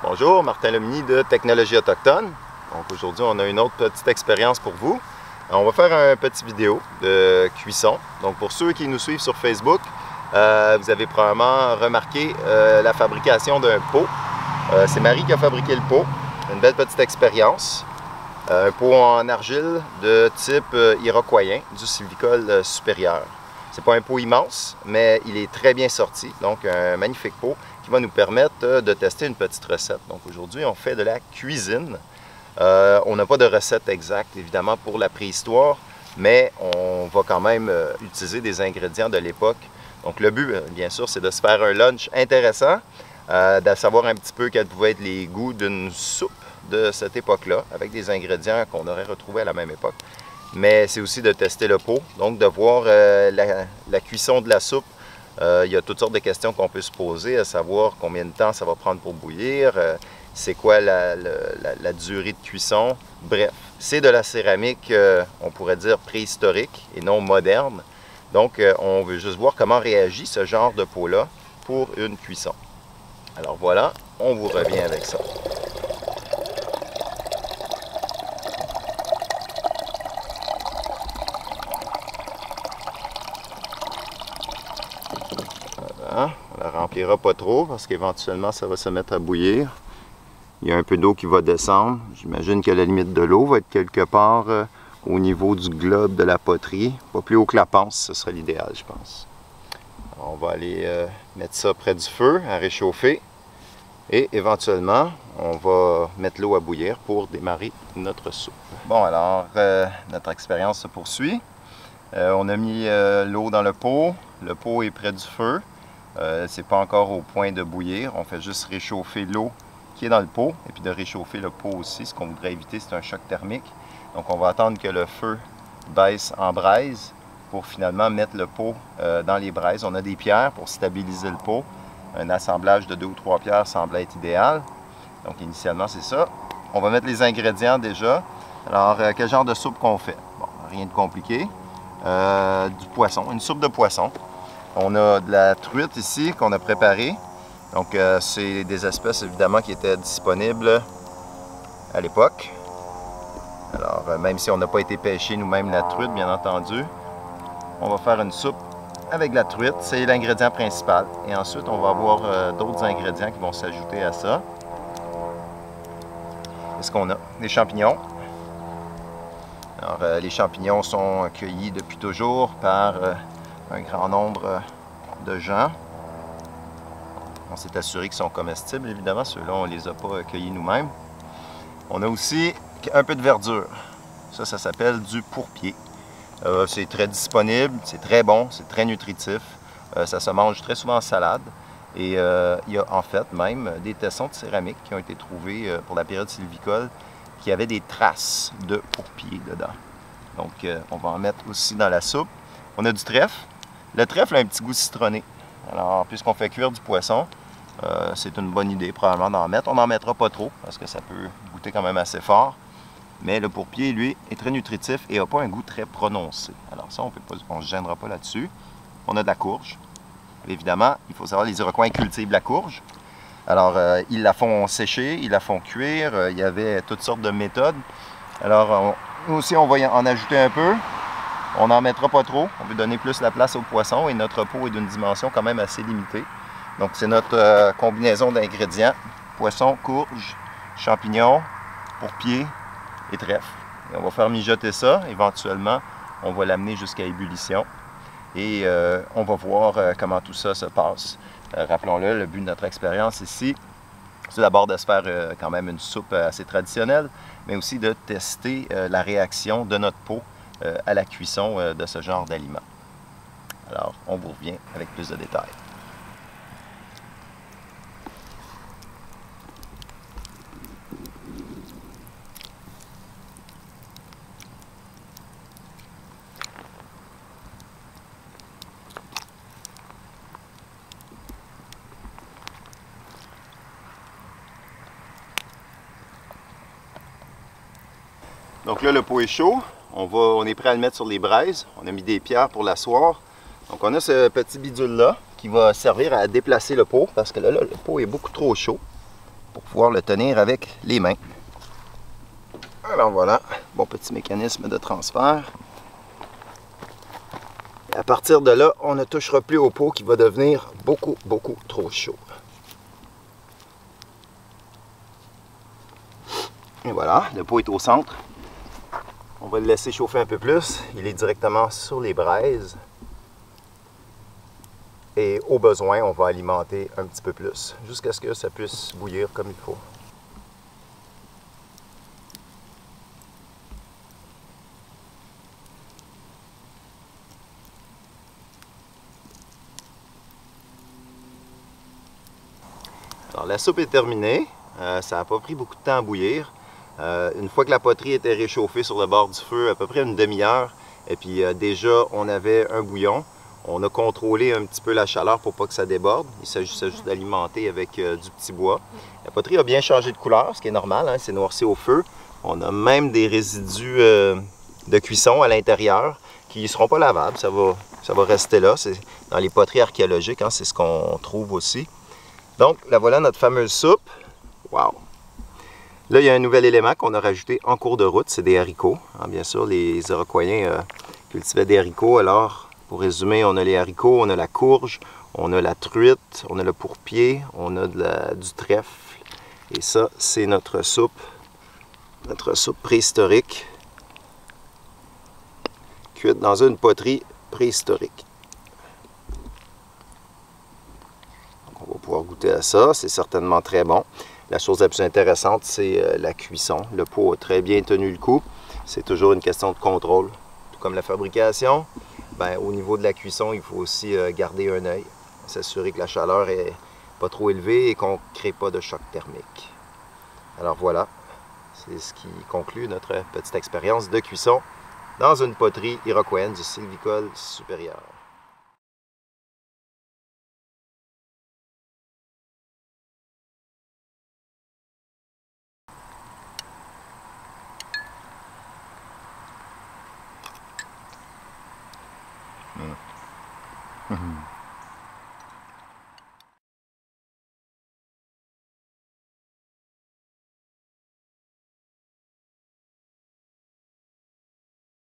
Bonjour, Martin Lomini de Technologie Autochtone. Donc aujourd'hui, on a une autre petite expérience pour vous. On va faire un petit vidéo de cuisson. Donc pour ceux qui nous suivent sur Facebook, vous avez probablement remarqué la fabrication d'un pot. C'est Marie qui a fabriqué le pot. Une belle petite expérience. Un pot en argile de type iroquoien, du sylvicole supérieur. C'est pas un pot immense, mais il est très bien sorti. Donc un magnifique pot qui va nous permettre de tester une petite recette. Donc aujourd'hui, on fait de la cuisine. On n'a pas de recette exacte, évidemment, pour la préhistoire, mais on va quand même utiliser des ingrédients de l'époque. Donc le but, bien sûr, c'est de se faire un lunch intéressant, de savoir un petit peu quels pouvaient être les goûts d'une soupe de cette époque-là, avec des ingrédients qu'on aurait retrouvés à la même époque. Mais c'est aussi de tester le pot, donc de voir la cuisson de la soupe. Il y a toutes sortes de questions qu'on peut se poser, à savoir combien de temps ça va prendre pour bouillir, c'est quoi la durée de cuisson. Bref, c'est de la céramique, on pourrait dire préhistorique et non moderne. Donc, on veut juste voir comment réagit ce genre de pot-là pour une cuisson. Alors voilà, on vous revient avec ça. Voilà, on la remplira pas trop parce qu'éventuellement ça va se mettre à bouillir. Il y a un peu d'eau qui va descendre. J'imagine que la limite de l'eau va être quelque part au niveau du globe de la poterie. Pas plus haut que la panse, ce serait l'idéal, je pense. Alors, on va aller mettre ça près du feu, à réchauffer. Et éventuellement, on va mettre l'eau à bouillir pour démarrer notre soupe. Bon, alors, notre expérience se poursuit. On a mis l'eau dans le pot. Le pot est près du feu. C'est pas encore au point de bouillir. On fait juste réchauffer l'eau qui est dans le pot et puis de réchauffer le pot aussi. Ce qu'on voudrait éviter, c'est un choc thermique. Donc, on va attendre que le feu baisse en braise pour finalement mettre le pot dans les braises. On a des pierres pour stabiliser le pot. Un assemblage de 2 ou 3 pierres semble être idéal. Donc, initialement, c'est ça. On va mettre les ingrédients déjà. Alors, quel genre de soupe qu'on fait? Bon, rien de compliqué. Du poisson, une soupe de poisson. On a de la truite ici qu'on a préparée. Donc, c'est des espèces évidemment qui étaient disponibles à l'époque. Alors, même si on n'a pas été pêcher nous-mêmes la truite, bien entendu, on va faire une soupe avec la truite. C'est l'ingrédient principal. Et ensuite, on va avoir d'autres ingrédients qui vont s'ajouter à ça. Qu'est-ce qu'on a? Des champignons. Alors, les champignons sont cueillis depuis toujours par un grand nombre de gens. On s'est assuré qu'ils sont comestibles, évidemment. Ceux-là, on ne les a pas cueillis nous-mêmes. On a aussi un peu de verdure. Ça s'appelle du pourpier. C'est très disponible, c'est très bon, c'est très nutritif. Ça se mange très souvent en salade. Et il y a en fait même des tessons de céramique qui ont été trouvés pour la période sylvicole qui avaient des traces de pourpier dedans. Donc, on va en mettre aussi dans la soupe. On a du trèfle. Le trèfle a un petit goût citronné. Alors, puisqu'on fait cuire du poisson, c'est une bonne idée probablement d'en mettre. On n'en mettra pas trop parce que ça peut goûter quand même assez fort. Mais le pourpier, lui, est très nutritif et n'a pas un goût très prononcé. Alors ça, on ne se gênera pas là-dessus. On a de la courge. Évidemment, il faut savoir, les Iroquois cultivent la courge. Alors, ils la font sécher, ils la font cuire. Il y avait toutes sortes de méthodes. Alors, nous aussi, on va en ajouter un peu. On n'en mettra pas trop. On veut donner plus la place au poisson et notre pot est d'une dimension quand même assez limitée. Donc, c'est notre combinaison d'ingrédients. Poisson, courge, champignons, pourpier et trèfle. Et on va faire mijoter ça. Éventuellement, on va l'amener jusqu'à ébullition. Et on va voir comment tout ça se passe. Rappelons-le, le but de notre expérience ici, c'est d'abord de se faire quand même une soupe assez traditionnelle, mais aussi de tester la réaction de notre pot à la cuisson de ce genre d'aliments. Alors, on vous revient avec plus de détails. Donc là, le pot est chaud. On est prêt à le mettre sur les braises. On a mis des pierres pour l'asseoir. Donc on a ce petit bidule-là qui va servir à déplacer le pot parce que là, le pot est beaucoup trop chaud. pour pouvoir le tenir avec les mains. Alors voilà, bon petit mécanisme de transfert. Et à partir de là, on ne touchera plus au pot qui va devenir beaucoup trop chaud. Et voilà, le pot est au centre. On va le laisser chauffer un peu plus. Il est directement sur les braises. Et au besoin, on va alimenter un petit peu plus, jusqu'à ce que ça puisse bouillir comme il faut. Alors la soupe est terminée. Ça n'a pas pris beaucoup de temps à bouillir. Une fois que la poterie était réchauffée sur le bord du feu, à peu près une demi-heure, et puis déjà on avait un bouillon. On a contrôlé un petit peu la chaleur pour pas que ça déborde. Il s'agissait juste d'alimenter avec du petit bois. La poterie a bien changé de couleur, ce qui est normal, hein, c'est noirci au feu. On a même des résidus de cuisson à l'intérieur qui ne seront pas lavables. Ça va rester là. C'est dans les poteries archéologiques, hein, c'est ce qu'on trouve aussi. Donc, la voilà notre fameuse soupe. Wow! Là, il y a un nouvel élément qu'on a rajouté en cours de route, c'est des haricots. Hein, bien sûr, les Iroquoiens cultivaient des haricots. Alors, pour résumer, on a les haricots, on a la courge, on a la truite, on a le pourpier, on a du trèfle. Et ça, c'est notre soupe préhistorique, cuite dans une poterie préhistorique. Donc, on va pouvoir goûter à ça, c'est certainement très bon. La chose la plus intéressante, c'est la cuisson. Le pot a très bien tenu le coup. C'est toujours une question de contrôle. Tout comme la fabrication, au niveau de la cuisson, il faut aussi garder un œil, s'assurer que la chaleur n'est pas trop élevée et qu'on ne crée pas de choc thermique. Alors voilà, c'est ce qui conclut notre petite expérience de cuisson dans une poterie iroquoienne du Sylvicole supérieur.